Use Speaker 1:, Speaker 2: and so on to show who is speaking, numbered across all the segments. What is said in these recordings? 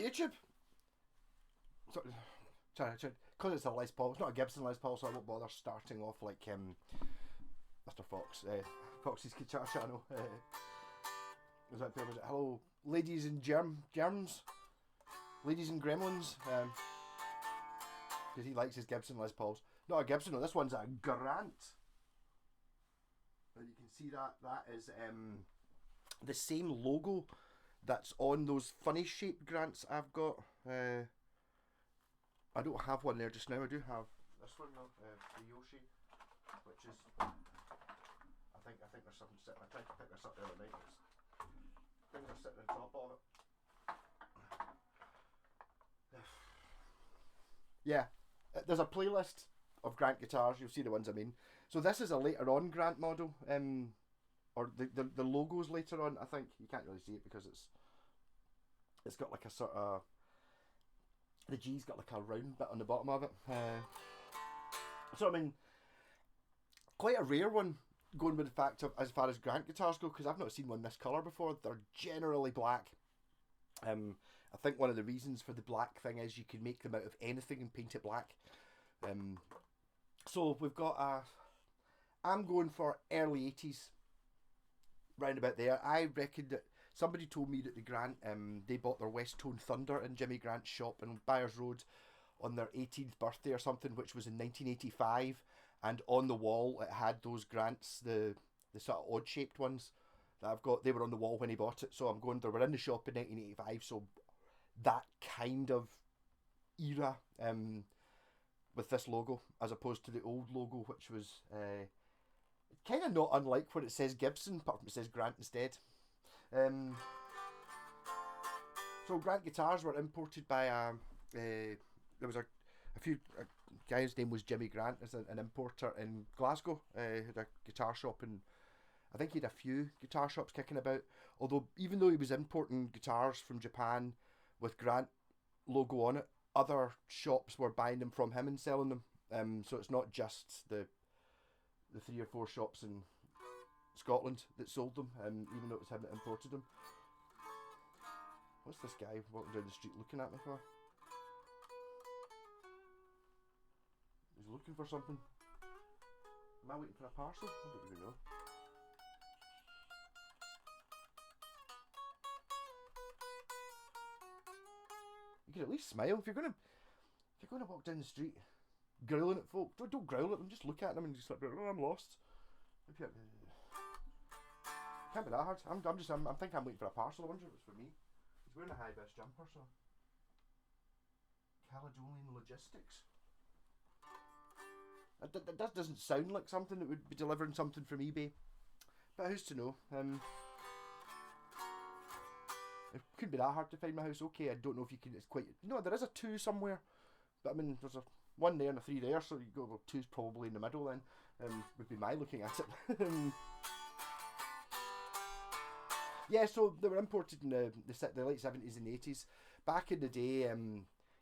Speaker 1: YouTube. So, sorry, because it's a Les Paul. It's not a Gibson Les Paul, so I won't bother starting off like Mr. Fox, Fox's Guitar Channel. Was it, hello, ladies and germs, ladies and gremlins, because he likes his Gibson Les Pauls. Not a Gibson, no, this one's a Grant. And you can see that is the same logo that's on those funny shaped Grants I've got. I don't have one there just now. I do have this one though, the Yoshi, which is I think there's something sitting. I tried to pick this up the other night. I think they're sitting on top of it. Yeah, there's a playlist of Grant guitars. You'll see the ones I mean. So this is a later on Grant model, or the logo's later on. I think you can't really see it because it's got like a sort of, the G's got like a round bit on the bottom of it. So I mean, quite a rare one going with the fact of as far as Grant guitars go, because I've not seen one this colour before. They're generally black. I think one of the reasons for the black thing is you can make them out of anything and paint it black. So we've got I'm going for early 80s, round about there. I reckon that somebody told me that the Grant, they bought their West Tone Thunder in Jimmy Grant's shop in Byers Road on their 18th birthday or something, which was in 1985, and on the wall it had those Grants, the sort of odd shaped ones that I've got. They were on the wall when he bought it, so I'm going, they were in the shop in 1985, so that kind of era with this logo, as opposed to the old logo, which was kind of not unlike where it says Gibson, apart from it says Grant instead. So Grant guitars were imported by there was a guy's name was Jimmy Grant, as an importer in Glasgow. Had a guitar shop, and I think he had a few guitar shops kicking about. Although even though he was importing guitars from Japan with Grant logo on it, other shops were buying them from him and selling them. So it's not just the 3 or 4 shops in Scotland that sold them, even though it was him that imported them. What's this guy walking down the street looking at me for? He's looking for something. Am I waiting for a parcel? I don't even know. You can at least smile if you're gonna walk down the street growling at folk. Don't growl at them. Just look at them and just like, oh, I'm lost. Can't be that hard. I'm thinking I'm waiting for a parcel. I wonder if it's for me. He's wearing a high vis jumper, so. Caledonian Logistics. That doesn't sound like something that would be delivering something from eBay, but who's to know? It couldn't be that hard to find my house. Okay, I don't know if you can. It's quite. There is a 2 somewhere, but I mean, there's a 1 there and a 3 there, so you go, well, 2's probably in the middle. Then would be my looking at it. Yeah, so they were imported in the late 70s and 80s. Back in the day,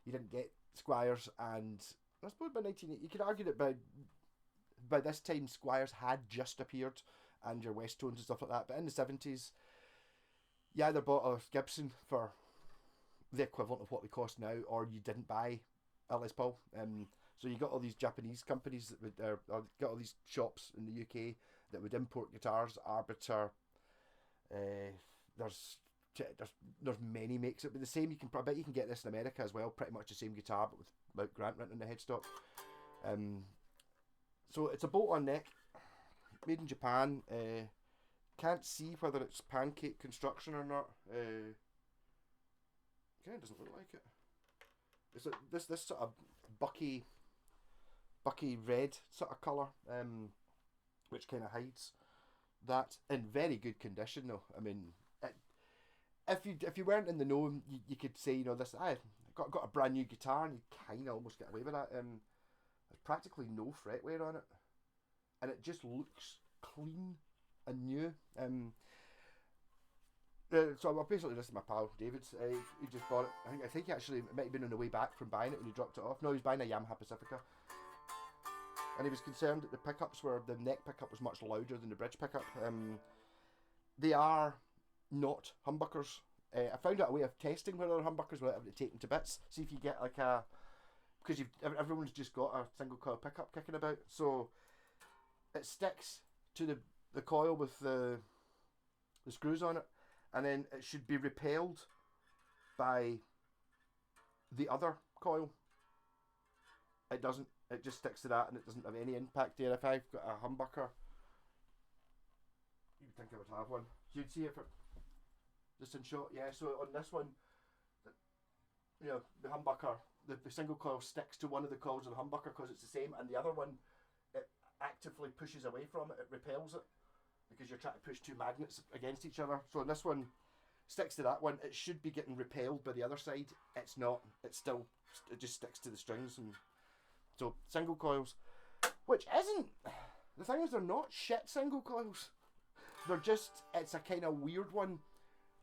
Speaker 1: you didn't get Squires, and I suppose by 1980, you could argue that by this time Squires had just appeared, and your West Tones and stuff like that. But in the 70s, you either bought a Gibson for the equivalent of what they cost now, or you didn't buy a Les Paul. So you got all these Japanese companies that would, got all these shops in the UK that would import guitars. Arbiter. There's many makes it, but the same. I bet you can get this in America as well. Pretty much the same guitar, but without Grant written on the headstock. So it's a bolt-on neck, made in Japan. Can't see whether it's pancake construction or not. Kind of doesn't look like it. It's like this sort of bucky red sort of colour, which kind of hides that. In very good condition though. I mean, if you weren't in the know, you could say, this. I got a brand new guitar, and you kind of almost get away with that. There's practically no fretwear on it, and it just looks clean and new. So I basically listened to my pal David's. He just bought it. I think he actually, it might have been on the way back from buying it when he dropped it off. No, he was buying a Yamaha Pacifica, and he was concerned that the neck pickup was much louder than the bridge pickup. They are not humbuckers. I found out a way of testing whether they're humbuckers without having to take them to bits. See if you get like a, because everyone's just got a single coil pickup kicking about, so it sticks to the coil with the screws on it, and then it should be repelled by the other coil. It doesn't. It just sticks to that, and it doesn't have any impact there. If I've got a humbucker, you'd think I would have one. You'd see it for just in shot, yeah. So on this one, you know, the humbucker, the single coil sticks to one of the coils of the humbucker because it's the same, and the other one, it actively pushes away from it. It repels it because you're trying to push two magnets against each other. So on this one, sticks to that one. It should be getting repelled by the other side. It's not. It's still. It just sticks to the strings, and so single coils, which isn't. The thing is, they're not shit single coils. They're just. It's a kind of weird one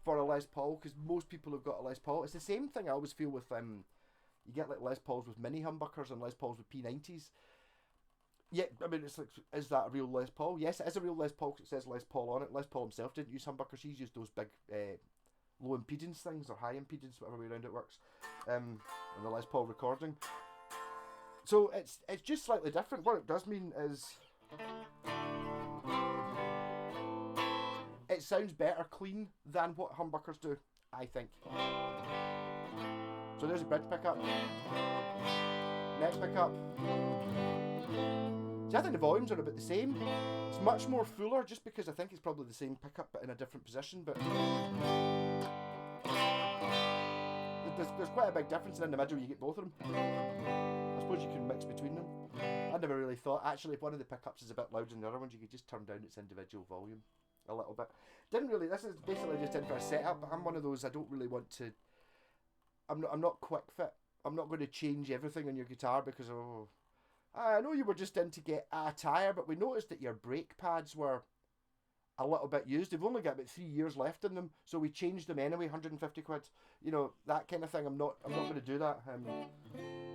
Speaker 1: for a Les Paul because most people have got a Les Paul. It's the same thing I always feel with you get like Les Pauls with mini humbuckers and Les Pauls with P90s. Yeah, I mean, it's like, is that a real Les Paul? Yes, it is a real Les Paul because it says Les Paul on it. Les Paul himself didn't use humbuckers. He's used those big low impedance things, or high impedance, whatever way around it works, in the Les Paul recording. So it's just slightly different. What it does mean is it sounds better clean than what humbuckers do, I think. So there's a bridge pickup, neck pickup. See, I think the volumes are about the same. It's much more fuller just because I think it's probably the same pickup but in a different position, but there's quite a big difference, and in the middle you get both of them. I suppose you can mix between them. I never really thought, actually, if one of the pickups is a bit louder than the other ones, you could just turn down its individual volume a little bit. Didn't really, this is basically just in for a setup. I'm one of those, I don't really want to, I'm not quick fit. I'm not going to change everything on your guitar because, oh, I know you were just in to get a tyre, but we noticed that your brake pads were a little bit used. They've only got about 3 years left in them, so we changed them anyway, 150 quid. You know, that kind of thing. I'm not going to do that.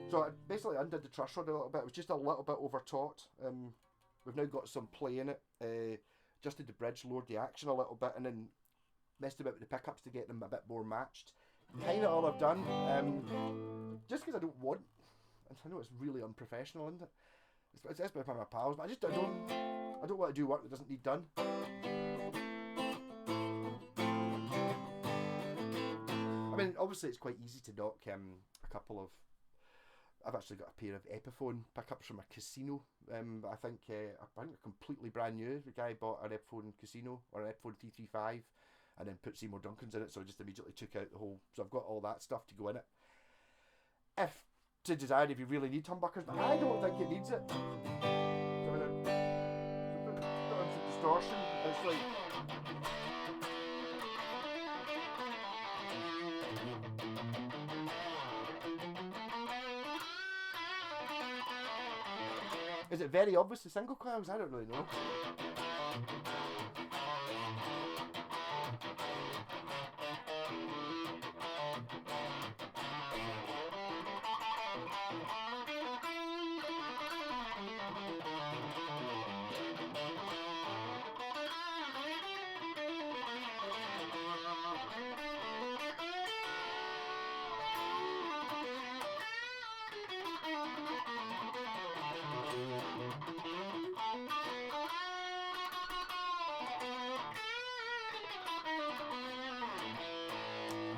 Speaker 1: So I basically undid the truss rod a little bit. It was just a little bit over taut. We've now got some play in it. Adjusted the bridge, lowered the action a little bit, and then messed about with the pickups to get them a bit more matched. Kind of all I've done. Just because I don't want. I know it's really unprofessional, isn't it? It's by my pals, but I don't want to do work that doesn't need done. I mean, obviously it's quite easy to knock a couple of. I've actually got a pair of Epiphone pickups from a Casino. I think they're completely brand new. The guy bought an Epiphone Casino or an Epiphone 335, and then put Seymour Duncans in it, so I just immediately took out the whole. So I've got all that stuff to go in it. If to decide if you really need humbuckers, but I don't think it needs it. So distortion. It's like. Is it very obvious the single coils? I don't really know.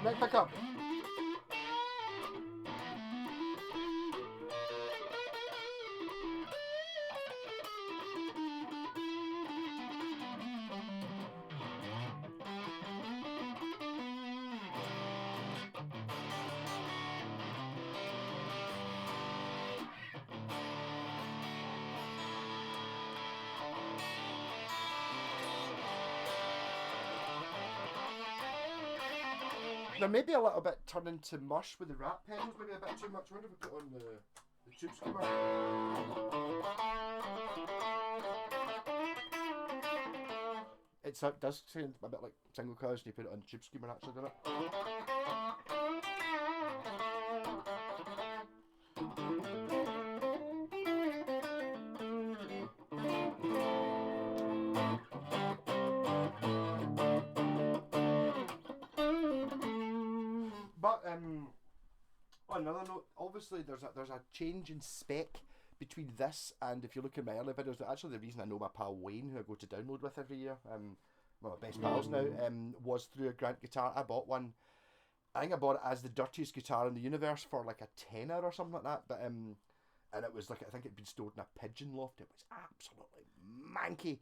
Speaker 1: Neck pickup. There may be a little bit turning to mush with the rat pedals, maybe a bit too much. I wonder if we put on the tube skimmer. It does sound a bit like single coils when you put it on the tube skimmer, actually, doesn't it? But on another note, obviously there's a change in spec between this and if you look at my earlier videos. Actually, the reason I know my pal Wayne, who I go to download with every year, one of my best pals now, was through a Grant guitar. I bought one. I think I bought it as the dirtiest guitar in the universe for like a tenner or something like that. But and it was like, I think it'd been stored in a pigeon loft. It was absolutely manky.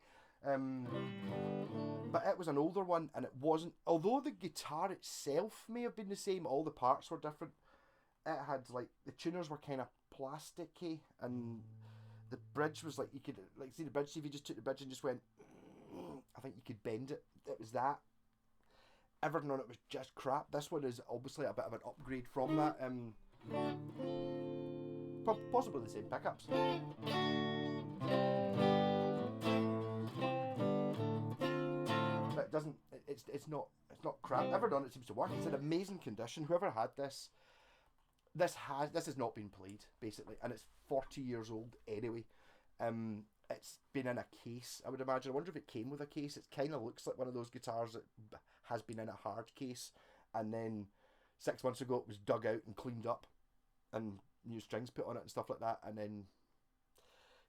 Speaker 1: But it was an older one, and it wasn't. Although the guitar itself may have been the same, all the parts were different. It had like the tuners were kind of plasticky, and the bridge was like you could like see the bridge. See if you just took the bridge and just went, I think you could bend it. It was that. Everything on it was just crap. This one is obviously a bit of an upgrade from that. Possibly the same pickups. But it doesn't. It's not crap. Everything on it seems to work. It's in amazing condition. Whoever had this has not been played basically, and it's 40 years old anyway. It's been in a case, I would imagine. I wonder if it came with a case. It kind of looks like one of those guitars that has been in a hard case, and then 6 months ago it was dug out and cleaned up, and new strings put on it and stuff like that, and then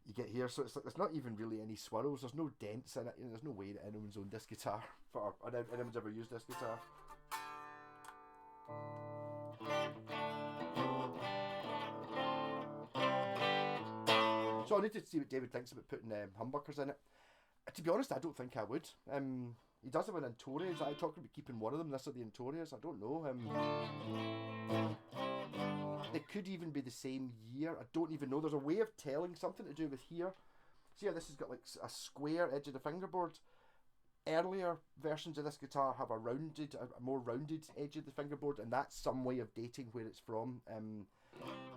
Speaker 1: you get here, so it's like there's not even really any swirls. There's no dents in it. You know, there's no way that anyone's owned this guitar or anyone's ever used this guitar. So I need to see what David thinks about putting humbuckers in it. To be honest, I don't think I would. He does have an Antorias. I talked about keeping one of them. This are the Antorias. I don't know. They could even be the same year. I don't even know. There's a way of telling, something to do with here. See how this has got like a square edge of the fingerboard. Earlier versions of this guitar have a more rounded edge of the fingerboard, and that's some way of dating where it's from.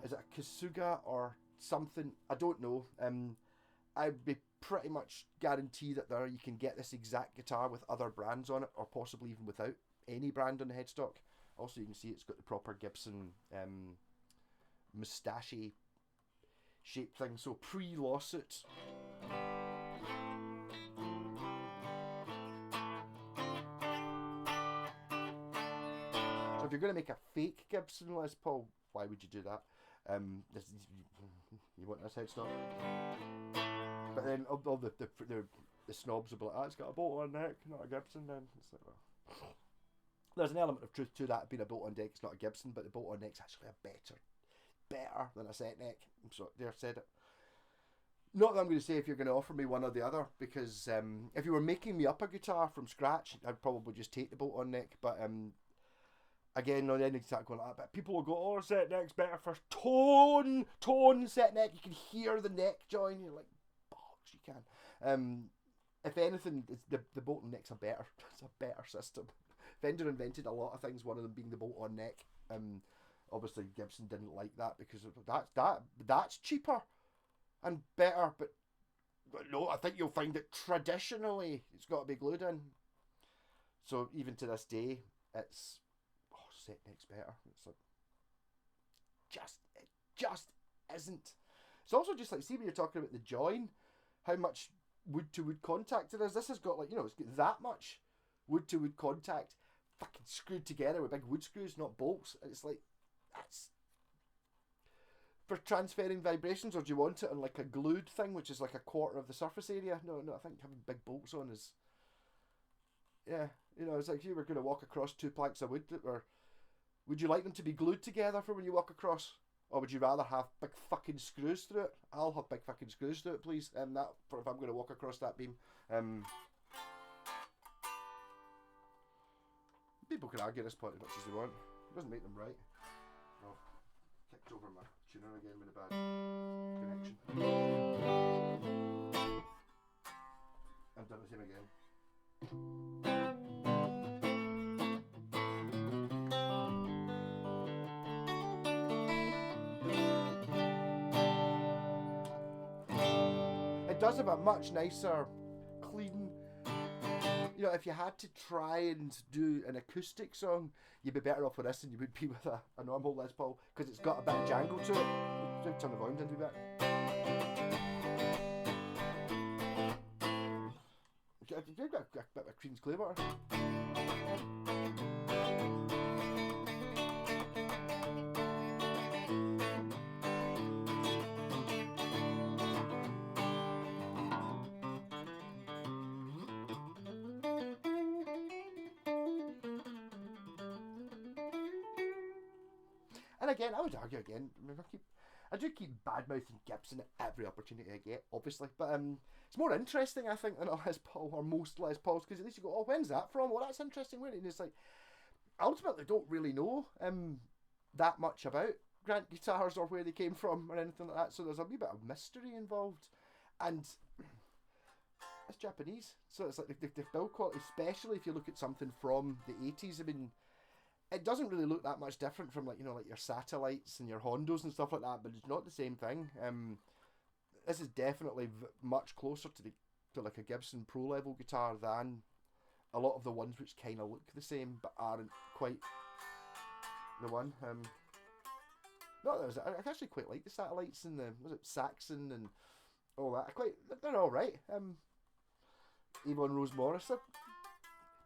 Speaker 1: Is it a Kasuga or something? I don't know. I'd be pretty much guarantee that you can get this exact guitar with other brands on it, or possibly even without any brand on the headstock. Also, you can see it's got the proper Gibson moustache shape thing, so pre-lawsuit. So if you're going to make a fake Gibson Les Paul, why would you do that? You want this headstock? But then all the snobs will be like, it's got a bolt-on neck, not a Gibson. Then it's like, well, there's an element of truth to that. Being a bolt-on neck, it's not a Gibson, but the bolt-on neck's actually better than a set neck. I'm sorry, there, said it. Not that I'm going to say if you're going to offer me one or the other, because if you were making me up a guitar from scratch, I'd probably just take the bolt-on neck. But again, on any start going like that, but people will go, oh, set neck's better for tone set neck. You can hear the neck join. You're like, bollocks, you can. If anything, the bolt-on neck's it's a better system. Fender invented a lot of things, one of them being the bolt-on neck. Obviously Gibson didn't like that because that's cheaper and better, but no, I think you'll find that traditionally it's got to be glued in. So even to this day, it's set neck's better. It's like it just isn't. It's also just like, see when you're talking about the join, how much wood to wood contact it is. This has got like, you know, it's got that much wood to wood contact fucking screwed together with big wood screws, not bolts. And it's like, that's for transferring vibrations, or do you want it on like a glued thing, which is like a quarter of the surface area? No, I think having big bolts on is, yeah, you know, it's like if you were going to walk across two planks of wood, or would you like them to be glued together for when you walk across, or would you rather have big fucking screws through it? I'll have big fucking screws through it, please. That for if I'm going to walk across that beam. People can argue this point as much as they want. It doesn't make them right. Oh, kicked over my tuner again with a bad connection. I've done the same again. It does have a much nicer, clean. You know, if you had to try and do an acoustic song, you'd be better off with this than you would be with a normal Les Paul, because it's got a bit of jangle to it. Turn the volume down a bit. You've got a bit of Creedence Clearwater. And again, I would argue again. I do keep bad mouthing Gibson at every opportunity I get, obviously. But it's more interesting, I think, than a Les Paul or most Les Pauls, because at least you go, oh, when's that from? Well, that's interesting. Where? And it's like, I ultimately don't really know that much about Grant guitars or where they came from or anything like that. So there's a wee bit of mystery involved, and it's Japanese, so it's like the build quality, especially if you look at something from the 80s. I mean, it doesn't really look that much different from like your Satellites and your Hondos and stuff like that, but it's not the same thing. This is definitely much closer to like a Gibson Pro level guitar than a lot of the ones which kind of look the same but aren't quite the one. No, I actually quite like the Satellites and the Saxon and all that. They're all right. Avon Rose Morris, they're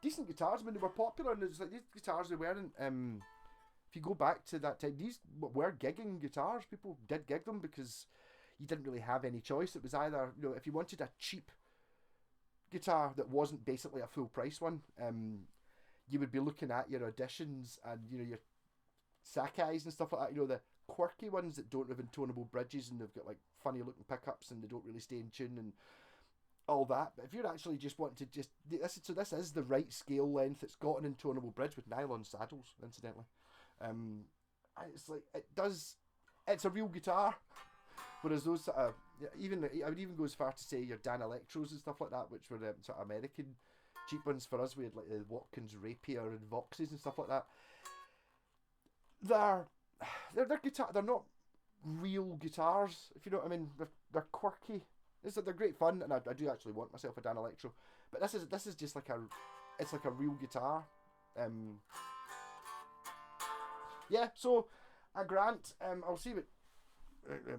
Speaker 1: decent guitars. I mean, they were popular, and it's like these guitars, they weren't. If you go back to that time, these were gigging guitars. People did gig them because you didn't really have any choice. It was either, if you wanted a cheap guitar that wasn't basically a full price one, you would be looking at your Auditions and your Sakai's and stuff like that. The quirky ones that don't have intonable bridges and they've got like funny looking pickups and they don't really stay in tune and all that. But if you're actually just wanting to this is the right scale length. It's got an intonable bridge with nylon saddles, incidentally. It's like it's a real guitar. Whereas those I would even go as far to say your Dan Electros and stuff like that, which were sort of American cheap ones for us. We had like the Watkins Rapier and Voxes and stuff like that. They're guitar. They're not real guitars, if you know what I mean. They're quirky. They're great fun, and I do actually want myself a Dan Electro. But this is just like it's like a real guitar. Yeah. So a Grant. I'll see what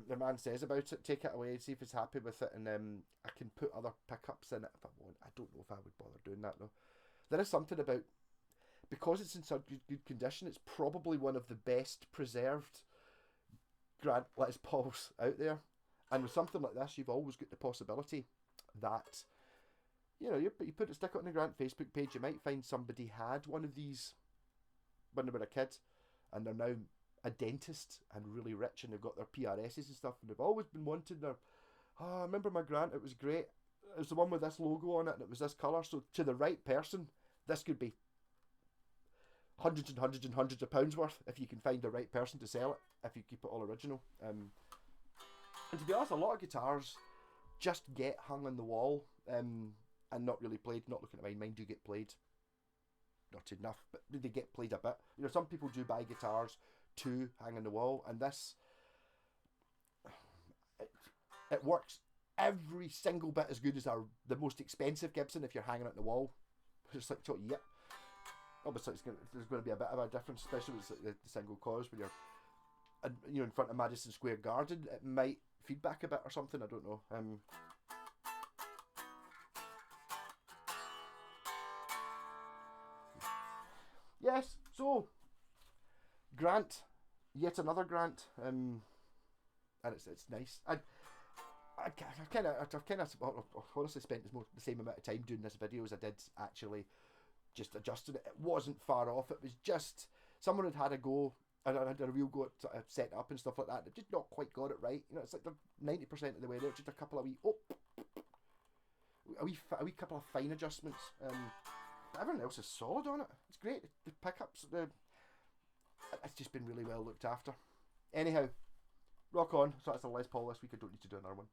Speaker 1: the man says about it. Take it away, see if he's happy with it, and I can put other pickups in it if I want. I don't know if I would bother doing that though. There is something about, because it's in such good condition, it's probably one of the best preserved Grant Les Pauls out there. And with something like this, you've always got the possibility that, you stick it on the Grant Facebook page, you might find somebody had one of these when they were a kid, and they're now a dentist and really rich, and they've got their PRSs and stuff, and they've always been wanting their, I remember my Grant, it was great. It was the one with this logo on it, and it was this colour. So to the right person, this could be hundreds and hundreds and hundreds of pounds worth if you can find the right person to sell it, if you keep it all original. And to be honest, a lot of guitars just get hung on the wall and not really played. Not looking at mine. Mine do get played. Not enough, but they get played a bit. Some people do buy guitars to hang on the wall, and this, it works every single bit as good as the most expensive Gibson if you're hanging it on the wall. It's like, yep. Obviously, there's going to be a bit of a difference, especially with the single coils when you're in front of Madison Square Garden. It might feedback a bit or something. I don't know. Yes. So Grant, yet another Grant, and it's nice. I've honestly spent the same amount of time doing this video as I did actually just adjusting it. It wasn't far off. It was just someone had a go, and I had a real go at setting up and stuff like that. They've just not quite got it right. It's like they're 90% of the way there. Just a couple of a wee couple of fine adjustments. Everything else is solid on it. It's great. The pickups, it's just been really well looked after. Anyhow, rock on. So that's a Les Paul this week. I don't need to do another one.